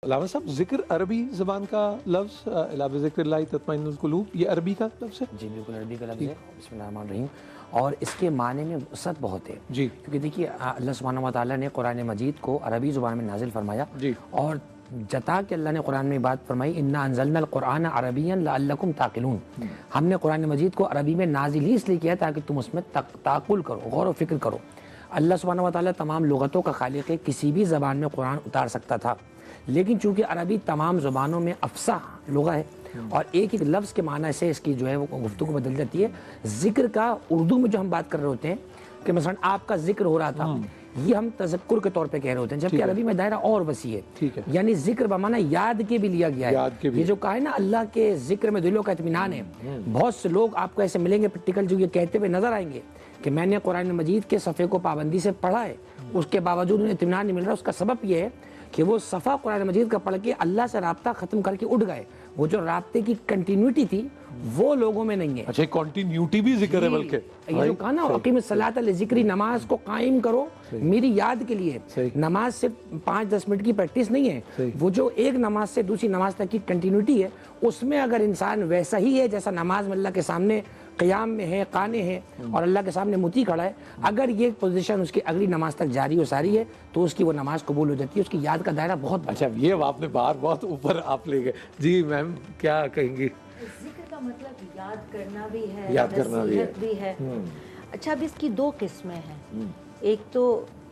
علامہ صاحب ذکر عربی زبان کا لفظ الا بذکر اللہ تطمئن القلوب، یہ عربی کا لفظ ہے؟ جی بالکل عربی کا لفظ ہے۔ بسم اللہ الرحمن الرحیم۔ اور اس کے معنی میں وسعت بہت ہے جی کیونکہ دیکھیے اللہ سبحانہ و تعالیٰ نے قرآن مجید کو عربی زبان میں نازل فرمایا جی اور جتا کہ اللہ نے قرآن میں بات فرمائی انا انزلنا القرآن عربیا لعلکم تعقلون، ہم نے قرآن مجید کو عربی میں نازل ہی اس لیے کیا تاکہ تم اس میں تعقل کرو، غور و فکر کرو۔ اللہ سبحانہ و تعالیٰ تمام لغتوں کا خالق ہے، کسی بھی زبان میں قرآن اتار سکتا تھا، لیکن چونکہ عربی تمام زبانوں میں افصاح لغہ ہے اور ایک ایک لفظ کے معنی سے اس کی جو ہے وہ گفتگو بدل جاتی ہے۔ ذکر کا اردو میں جو ہم بات کر رہے ہوتے ہیں کہ مثلا آپ کا ذکر ہو رہا تھا، یہ ہم تذکر کے طور پہ کہہ رہے ہوتے ہیں، جبکہ عربی میں دائرہ اور وسیع ہے، یعنی ذکر بمعنی یاد کے بھی لیا گیا ہے۔ یہ جو کہا ہے نا اللہ کے ذکر میں دلوں کا اطمینان ہے، بہت سے لوگ آپ کو ایسے ملیں گے پریکٹیکل جو یہ کہتے ہوئے نظر آئیں گے کہ میں نے قرآن مجید کے صفحے کو پابندی سے پڑھا ہے، اس کے باوجود انہیں اطمینان نہیں مل رہا۔ اس کا سبب یہ ہے کہ وہ صفحہ قرآن مجید کا پڑھ کے اللہ سے رابطہ ختم کر کے اٹھ گئے، وہ جو رابطے کی کنٹینیوٹی تھی وہ لوگوں میں نہیں ہے۔ اچھا کنٹینیوٹی بھی ذکر ہے، بلکہ یہ جو کہا نا اقیم الصلاۃ لذکری، نماز کو قائم کرو میری یاد کے لیے۔ نماز صرف 5-10 منٹ کی پریکٹس نہیں ہے، وہ جو ایک نماز سے دوسری نماز تک کی کنٹینیوٹی ہے، اس میں اگر انسان ویسا ہی ہے جیسا نماز میں اللہ کے سامنے قیام میں ہے، قانے ہے اور اللہ کے سامنے مطیع کھڑا ہے، اگر یہ پوزیشن اس کی اگلی نماز تک جاری و ساری ہے تو اس کی وہ نماز قبول ہو جاتی ہے، اس کی یاد کا دائرہ بہت بڑا۔ اچھا یہ آپ نے بار بہت اوپر آپ لے گئے۔ جی میم کیا کہیں گی؟ ذکر کا مطلب یاد کرنا بھی ہے، یاد کرنا بھی ہے۔ اچھا اب اس کی دو قسمیں ہیں، ایک تو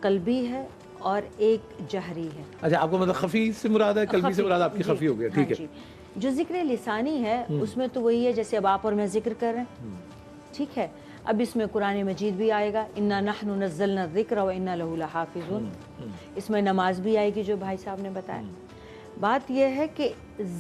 قلبی ہے اور ایک جہری ہے۔ اچھا آپ کو مطلب خفی سے مراد ہے، قلبی سے مراد آپ کی خفی ہو گیا، ٹھیک ہے۔ جو ذکر لسانی ہے اس میں تو وہی ہے جیسے اب آپ اور میں ذکر کر رہے ہیں، ٹھیک ہے۔ اب اس میں قرآن مجید بھی آئے گا، انا نحن نزلنا الذکر وانا لہ لحافظون، اس میں نماز بھی آئے گی جو بھائی صاحب نے بتایا۔ بات یہ ہے کہ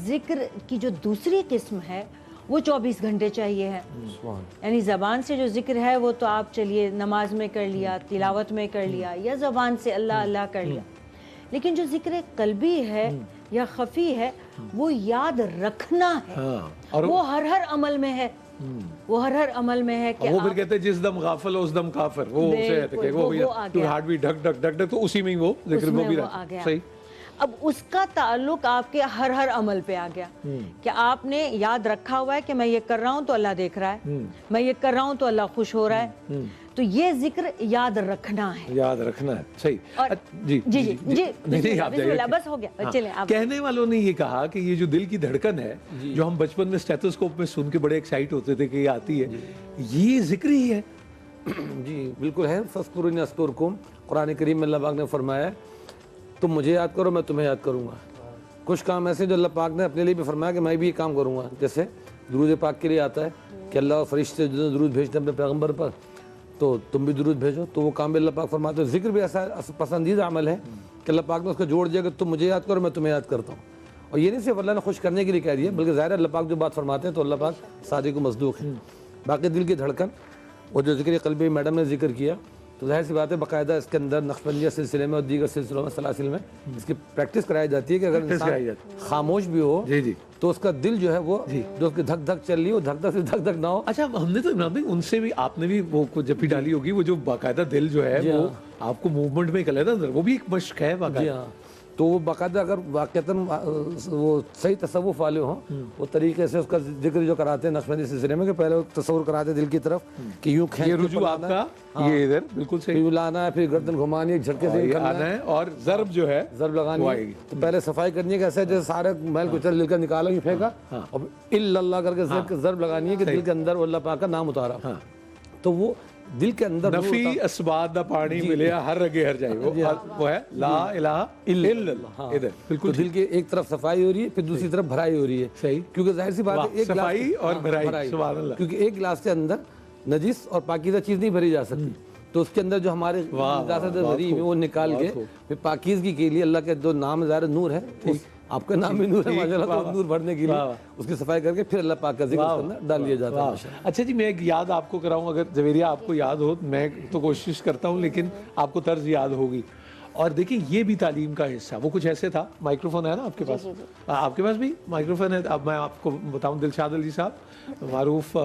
ذکر کی جو دوسری قسم ہے وہ 24 گھنٹے چاہیے ہے، یعنی زبان سے جو ذکر ہے وہ تو آپ چلیے نماز میں کر لیا، تلاوت میں کر لیا، یا زبان سے اللہ اللہ کر لیا، لیکن جو ذکر قلبی ہے یا خفی ہے وہ یاد رکھنا ہے، وہ ہر عمل میں ہے، وہ ہر عمل میں ہے کہ وہ پھر کہتے ہیں جس دم غافل ہو اس دم کافر، وہ ہارٹ بھی ڈھک ڈھک ڈھک ڈھک، تو اسی میں وہ ذکر وہ بھی رہا۔ صحیح۔ اب اس کا تعلق آپ کے ہر عمل پہ آ گیا کہ آپ نے یاد رکھا ہوا ہے کہ میں یہ کر رہا ہوں تو اللہ دیکھ رہا ہے، میں یہ کر رہا ہوں تو اللہ خوش ہو رہا ہے، تو یہ ذکر یاد رکھنا ہے، یاد رکھنا ہے۔ صحیح۔ جی جی جی بس ہو گیا، چلیں۔ کہنے والوں نے یہ کہا کہ یہ جو دل کی دھڑکن ہے جو ہم بچپن میں اسٹیتھوسکوپ میں سن کے بڑے ایکسائٹ ہوتے تھے کہ یہ آتی ہے، یہ ذکر ہی ہے۔ جی بالکل ہے۔ فاذکرونی اذکرکم، قرآن کریم میں اللہ پاک نے فرمایا تم مجھے یاد کرو میں تمہیں یاد کروں گا۔ کچھ کام ایسے جو اللہ پاک نے اپنے لیے بھی فرمایا کہ میں بھی یہ کام کروں گا، جیسے درود پاک کے لیے آتا ہے کہ اللہ فرشتے جو درود بھیجتے ہیں اپنے پیغمبر پر، تو تم بھی درود بھیجو، تو وہ کام بھی اللہ پاک فرماتے ہیں۔ ذکر بھی ایسا پسندیدہ عمل ہے کہ اللہ پاک نے اس کو جوڑ دیا کہ تم مجھے یاد کرو میں تمہیں یاد کرتا ہوں، اور یہ نہیں صرف اللہ نے خوش کرنے کے لیے کہہ دیا بلکہ ظاہر اللہ پاک جو بات فرماتے ہیں تو اللہ پاک صادق و مصدوق ہے۔ باقی دل کی دھڑکن اور جو ذکر قلبی میڈم نے ذکر کیا، تو ظاہر سی بات ہے باقاعدہ اس کے اندر نقشبندیہ سلسلے میں اور دیگر سلسلوں میں سلاسل میں اس کی پریکٹس کرائی جاتی ہے کہ اگر انسان خاموش بھی ہو تو اس کا دل جو ہے وہ جو اس کی دھک دھک چل رہی ہو، دھک دھک سے دھک دھک نہ ہو۔ اچھا ہم نے تو عمران بھائی ان سے بھی آپ نے بھی وہ جب بھی ڈالی ہوگی، وہ جو باقاعدہ دل جو ہے وہ آپ کو موومنٹ میں کر لیتا ہے، وہ بھی ایک مشق ہے باقاعدہ۔ تو وہ باقاعدہ اگر واقعتاً وہ صحیح تصوف والے ہوں وہ طریقے سے اس کا ذکر جو کراتے ہیں نقشبندی سلسلے میں کہ پہلے وہ تصور کراتے ہیں دل کی طرف کہ یوں کھینچ یہ رجوع آپ کا یہ ادھر بالکل صحیح، پھر لانا ہے، پھر گردن گھمانی ہے، جھٹکے سے آنا ہے، اور ضرب جو ہے ضرب لگانی ہے۔ تو پہلے صفائی کرنی ہے کہ ایسے جیسے سارے محل کچل دل کا نکالا ہی پھینکا، اور الا اللہ کر کے ضرب لگانی ہے کہ دل کے اندر اللہ پاک کا نام اتارا، تو وہ دل کے اندر نفی اسباد دا پانی ملیا ہر رگے ہر جائے، وہ ہے لا الہ الا اللہ۔ ادھر بالکل دل کے ایک طرف صفائی ہو رہی ہے، پھر دوسری طرف بھرائی ہو رہی ہے، صحیح، کیونکہ ظاہر سی بات ہے ایک صفائی اور بھرائی، سبحان اللہ، کیونکہ ایک گلاس کے اندر نجس اور پاکیزہ چیز نہیں بھری جا سکتی، تو اس کے اندر جو ہمارے نجاست بھری ہے وہ نکال کے پھر پاکیزگی کے لیے اللہ کے جو نام ظاہر نور ہے، آپ کا نام بھی نور ہے ماشاءاللہ، تو نور بھرنے کے لیے اس کی صفائی کر کے پھر اللہ پاک کا ذکر اس کے اندر ڈال لیا جاتا ہے۔ اچھا جی میں ایک یاد آپ کو کراؤں، اگر جویریہ آپ کو یاد ہو، میں تو کوشش کرتا ہوں لیکن آپ کو طرز یاد ہوگی، اور دیکھیں یہ بھی تعلیم کا حصہ، وہ کچھ ایسے تھا۔ مائکروفون ہے نا آپ کے پاس؟ آپ کے پاس بھی مائکروفون ہے؟ اب میں آپ کو بتاؤں، دلشاد علی صاحب معروف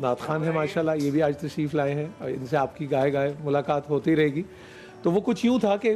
نعت خوان ہے ماشاءاللہ، یہ بھی آج تشریف لائے ہیں، اور ان سے آپ کی گائے ملاقات ہوتی رہے گی۔ تو وہ کچھ یوں تھا کہ